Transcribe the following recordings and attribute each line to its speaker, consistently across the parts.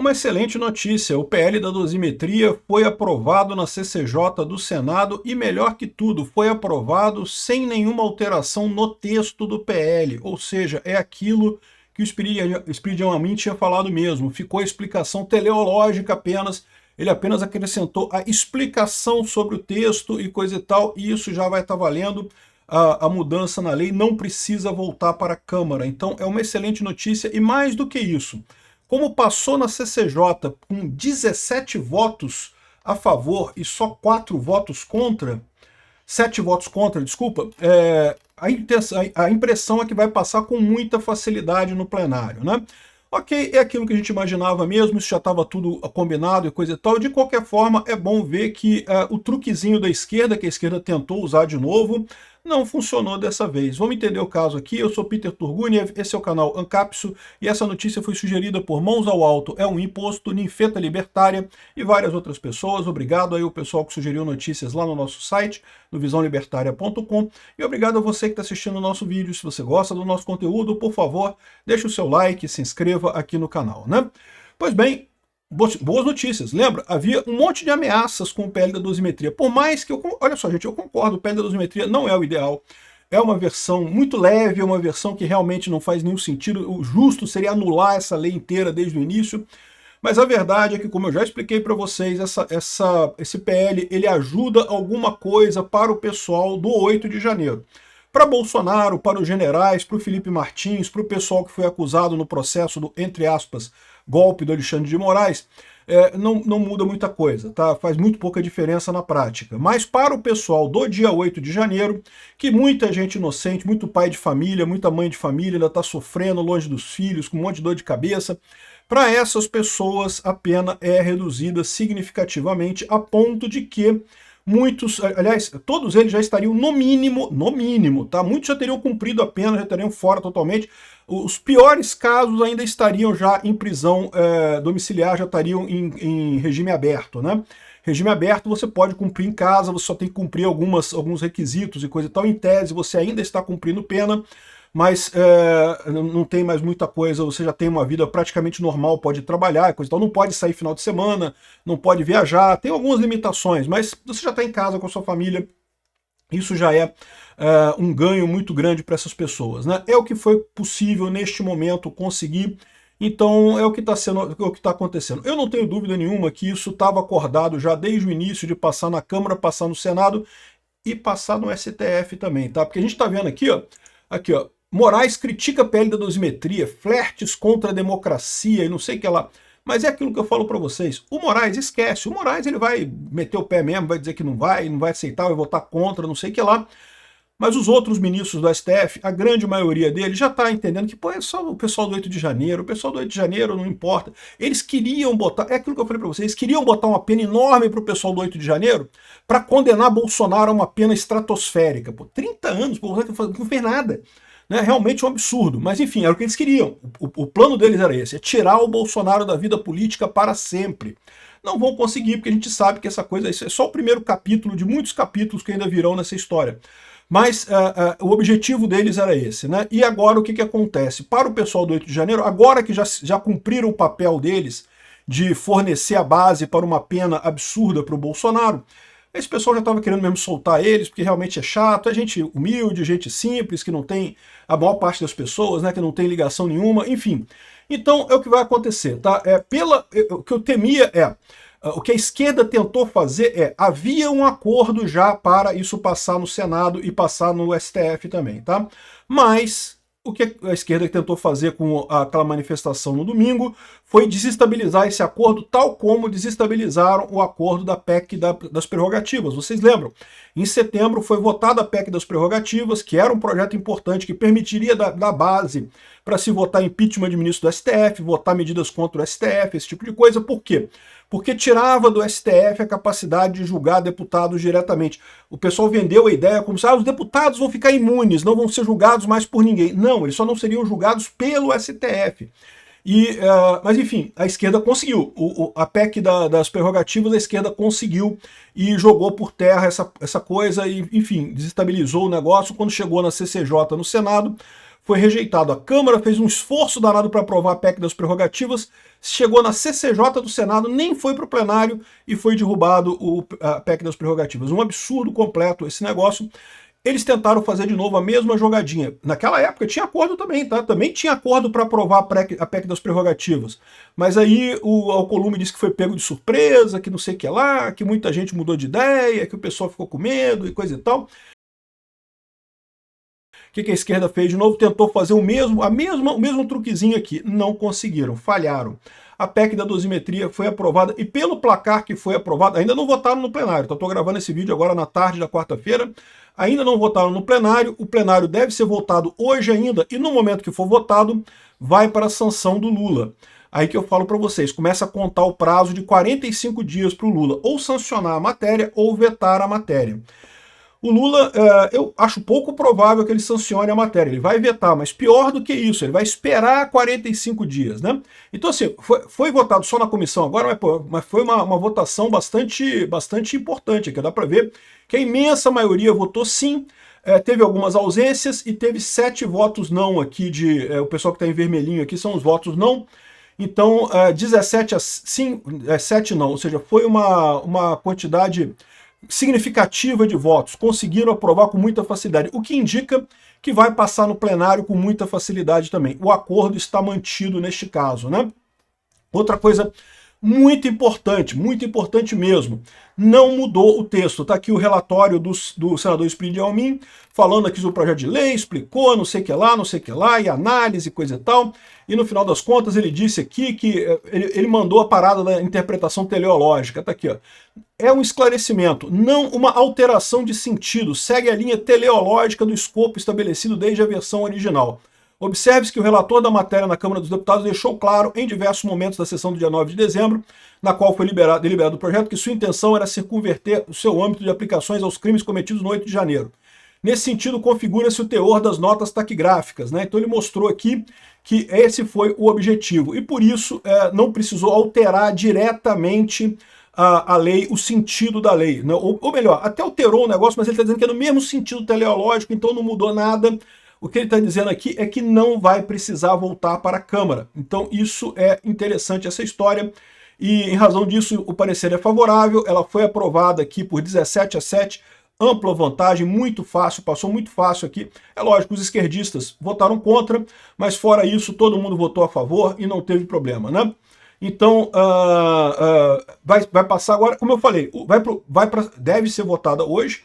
Speaker 1: Uma excelente notícia, o PL da dosimetria foi aprovado na CCJ do Senado e, melhor que tudo, foi aprovado sem nenhuma alteração no texto do PL, ou seja, é aquilo que o Espiridião Amin tinha falado mesmo, ficou a explicação teleológica apenas, ele apenas acrescentou a explicação sobre o texto e coisa e tal, e isso já vai estar valendo. A mudança na lei não precisa voltar para a Câmara, então é uma excelente notícia, e mais do que isso, como passou na CCJ com 17 votos a favor e só 4 votos contra, 7 votos contra, desculpa, a impressão é que vai passar com muita facilidade no plenário, né? Ok, é aquilo que a gente imaginava mesmo, isso já estava tudo combinado e coisa e tal. De qualquer forma, é bom ver que o truquezinho da esquerda, que a esquerda tentou usar de novo, não funcionou dessa vez. Vamos entender o caso aqui. Eu sou Peter Turguniev, esse é o canal Ancapso, e essa notícia foi sugerida por Mãos ao Alto, é um imposto, Ninfeta Libertária e várias outras pessoas. Obrigado aí o pessoal que sugeriu notícias lá no nosso site, no visãolibertaria.com, e obrigado a você que está assistindo o nosso vídeo. Se você gosta do nosso conteúdo, por favor, deixe o seu like, se inscreva aqui no canal, né? Pois bem, boas notícias. Lembra, havia um monte de ameaças com o PL da dosimetria. Por mais que olha só, gente, eu concordo, o PL da dosimetria não é o ideal. É uma versão muito leve, é uma versão que realmente não faz nenhum sentido. O justo seria anular essa lei inteira desde o início. Mas a verdade é que, como eu já expliquei para vocês, esse PL ele ajuda alguma coisa para o pessoal do 8 de janeiro. Para Bolsonaro, para os generais, para o Felipe Martins, para o pessoal que foi acusado no processo do, entre aspas, golpe do Alexandre de Moraes, não muda muita coisa, tá? Faz muito pouca diferença na prática. Mas para o pessoal do dia 8 de janeiro, que muita gente inocente, muito pai de família, muita mãe de família ainda está sofrendo longe dos filhos, com um monte de dor de cabeça, para essas pessoas a pena é reduzida significativamente a ponto de que muitos, aliás, todos eles já estariam no mínimo, tá? Muitos já teriam cumprido a pena, já estariam fora totalmente. Os piores casos ainda estariam já em prisão domiciliar, já estariam em regime aberto, né? Regime aberto você pode cumprir em casa, você só tem que cumprir alguns requisitos e coisa e tal. Em tese, você ainda está cumprindo pena, mas não tem mais muita coisa, você já tem uma vida praticamente normal, pode trabalhar, coisa e tal, não pode sair final de semana, não pode viajar, tem algumas limitações, mas você já está em casa com a sua família, isso já é um ganho muito grande para essas pessoas, né? É o que foi possível neste momento conseguir, então é o que está acontecendo. Eu não tenho dúvida nenhuma que isso estava acordado já desde o início de passar na Câmara, passar no Senado e passar no STF também, tá? Porque a gente está vendo aqui, ó, Moraes critica a PL da dosimetria, flertes contra a democracia e não sei o que lá. Mas é aquilo que eu falo para vocês, o Moraes esquece, o Moraes ele vai meter o pé mesmo, vai dizer que não vai aceitar, vai votar contra, não sei o que lá. Mas os outros ministros do STF, a grande maioria deles já está entendendo que pô, é só o pessoal do 8 de janeiro, o pessoal do 8 de janeiro não importa. Eles queriam botar, é aquilo que eu falei para vocês, eles queriam botar uma pena enorme para o pessoal do 8 de janeiro para condenar Bolsonaro a uma pena estratosférica. Pô, 30 anos, Bolsonaro não fez nada. Né, realmente um absurdo, mas enfim, era o que eles queriam. O plano deles era esse, é tirar o Bolsonaro da vida política para sempre. Não vão conseguir, porque a gente sabe que essa coisa é só o primeiro capítulo de muitos capítulos que ainda virão nessa história. Mas o objetivo deles era esse, né? E agora o que acontece? Para o pessoal do 8 de janeiro, agora que já cumpriram o papel deles de fornecer a base para uma pena absurda para o Bolsonaro, esse pessoal já estava querendo mesmo soltar eles, porque realmente é chato, é gente humilde, gente simples, que não tem, a maior parte das pessoas, né, que não tem ligação nenhuma, enfim. Então é o que vai acontecer, tá? O que eu temia o que a esquerda tentou fazer havia um acordo já para isso passar no Senado e passar no STF também, tá? Mas o que a esquerda tentou fazer com aquela manifestação no domingo foi desestabilizar esse acordo, tal como desestabilizaram o acordo da PEC das prerrogativas. Vocês lembram? Em setembro foi votada a PEC das prerrogativas, que era um projeto importante que permitiria dar base para se votar impeachment de ministro do STF, votar medidas contra o STF, esse tipo de coisa. Por quê? Porque tirava do STF a capacidade de julgar deputados diretamente. O pessoal vendeu a ideia como se os deputados vão ficar imunes, não vão ser julgados mais por ninguém. Não, eles só não seriam julgados pelo STF. Mas enfim, a esquerda conseguiu. A PEC das prerrogativas, a esquerda conseguiu e jogou por terra essa coisa e, enfim, desestabilizou o negócio. Quando chegou na CCJ, no Senado, foi rejeitado. A Câmara fez um esforço danado para aprovar a PEC das prerrogativas, chegou na CCJ do Senado, nem foi para o plenário e foi derrubado a PEC das prerrogativas. Um absurdo completo esse negócio. Eles tentaram fazer de novo a mesma jogadinha. Naquela época tinha acordo também, tá? Também tinha acordo para aprovar a PEC das prerrogativas. Mas aí o Alcolumbre disse que foi pego de surpresa, que não sei o que lá, que muita gente mudou de ideia, que o pessoal ficou com medo e coisa e tal. O que a esquerda fez de novo? Tentou fazer o mesmo truquezinho aqui. Não conseguiram, falharam. A PEC da dosimetria foi aprovada, e pelo placar que foi aprovado, ainda não votaram no plenário, então estou gravando esse vídeo agora na tarde da quarta-feira, ainda não votaram no plenário, o plenário deve ser votado hoje ainda, e no momento que for votado, vai para a sanção do Lula. Aí que eu falo para vocês, começa a contar o prazo de 45 dias para o Lula ou sancionar a matéria ou vetar a matéria. O Lula, eu acho pouco provável que ele sancione a matéria, ele vai vetar, mas pior do que isso, ele vai esperar 45 dias, né? Então assim, foi votado só na comissão agora, mas foi uma votação bastante importante, que dá para ver que a imensa maioria votou sim, teve algumas ausências e teve 7 votos não aqui, o pessoal que está em vermelhinho aqui são os votos não. Então 17 sim, 7 não, ou seja, foi uma quantidade significativa de votos, conseguiram aprovar com muita facilidade, o que indica que vai passar no plenário com muita facilidade também. O acordo está mantido neste caso, né? Outra coisa muito importante mesmo, não mudou o texto. Está aqui o relatório do senador Espírito Almin, falando aqui sobre o projeto de lei, explicou, não sei o que lá, e análise, coisa e tal, e no final das contas ele disse aqui que ele mandou a parada da interpretação teleológica, está aqui, ó. É um esclarecimento, não uma alteração de sentido, segue a linha teleológica do escopo estabelecido desde a versão original. Observe-se que o relator da matéria na Câmara dos Deputados deixou claro, em diversos momentos da sessão do dia 9 de dezembro, na qual foi deliberado o projeto, que sua intenção era circunverter o seu âmbito de aplicações aos crimes cometidos no 8 de janeiro. Nesse sentido, configura-se o teor das notas taquigráficas, né? Então ele mostrou aqui que esse foi o objetivo, e por isso não precisou alterar diretamente a lei, o sentido da lei, né? Ou melhor, até alterou o negócio, mas ele está dizendo que é no mesmo sentido teleológico, então não mudou nada. O que ele está dizendo aqui é que não vai precisar voltar para a Câmara. Então isso é interessante, essa história, e em razão disso o parecer é favorável, ela foi aprovada aqui por 17-7, ampla vantagem, muito fácil, passou muito fácil aqui. É lógico, os esquerdistas votaram contra, mas fora isso todo mundo votou a favor e não teve problema, né? Então, vai passar agora, como eu falei, deve ser votada hoje,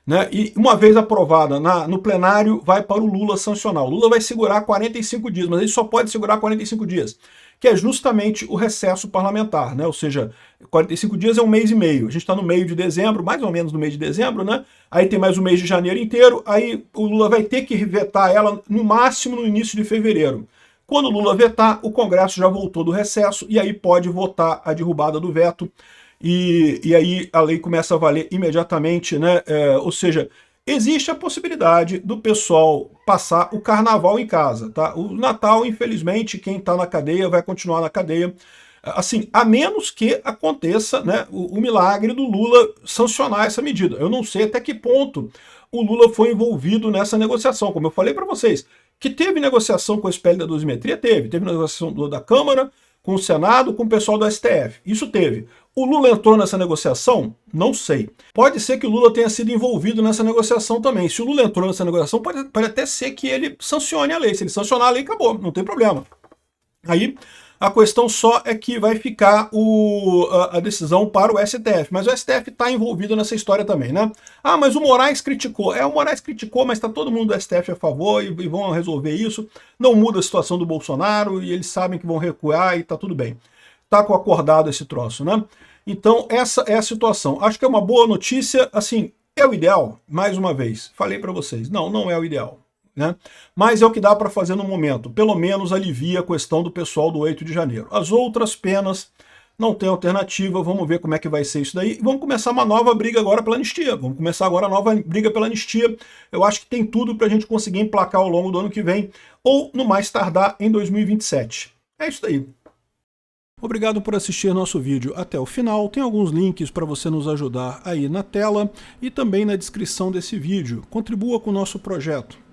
Speaker 1: né? E uma vez aprovada no plenário, vai para o Lula sancionar. O Lula vai segurar 45 dias, mas ele só pode segurar 45 dias, que é justamente o recesso parlamentar, né? Ou seja, 45 dias é um mês e meio. A gente está no meio de dezembro, mais ou menos no mês de dezembro, né? Aí tem mais o mês de janeiro inteiro, aí o Lula vai ter que vetar ela no máximo no início de fevereiro. Quando o Lula vetar, o Congresso já voltou do recesso e aí pode votar a derrubada do veto e aí a lei começa a valer imediatamente, né? Ou seja, existe a possibilidade do pessoal passar o carnaval em casa, tá? O Natal, infelizmente, quem está na cadeia vai continuar na cadeia, assim, a menos que aconteça, né, o milagre do Lula sancionar essa medida. Eu não sei até que ponto o Lula foi envolvido nessa negociação, como eu falei para vocês. Que teve negociação com o SPL da dosimetria? Teve negociação da Câmara, com o Senado, com o pessoal do STF. Isso teve. O Lula entrou nessa negociação? Não sei. Pode ser que o Lula tenha sido envolvido nessa negociação também. Se o Lula entrou nessa negociação, pode até ser que ele sancione a lei. Se ele sancionar a lei, acabou, não tem problema. Aí a questão só é que vai ficar a decisão para o STF, mas o STF está envolvido nessa história também, né? Ah, mas o Moraes criticou. O Moraes criticou, mas está todo mundo do STF a favor e vão resolver isso. Não muda a situação do Bolsonaro e eles sabem que vão recuar e está tudo bem. Está acordado esse troço, né? Então essa é a situação. Acho que é uma boa notícia, assim, é o ideal, mais uma vez, falei para vocês, não é o ideal. Né? Mas é o que dá para fazer no momento, pelo menos alivia a questão do pessoal do 8 de janeiro. As outras penas não tem alternativa, vamos ver como é que vai ser isso daí. E vamos começar uma nova briga agora pela anistia, vamos começar agora a nova briga pela anistia. Eu acho que tem tudo para a gente conseguir emplacar ao longo do ano que vem, ou no mais tardar em 2027. É isso daí. Obrigado por assistir nosso vídeo até o final. Tem alguns links para você nos ajudar aí na tela e também na descrição desse vídeo. Contribua com o nosso projeto.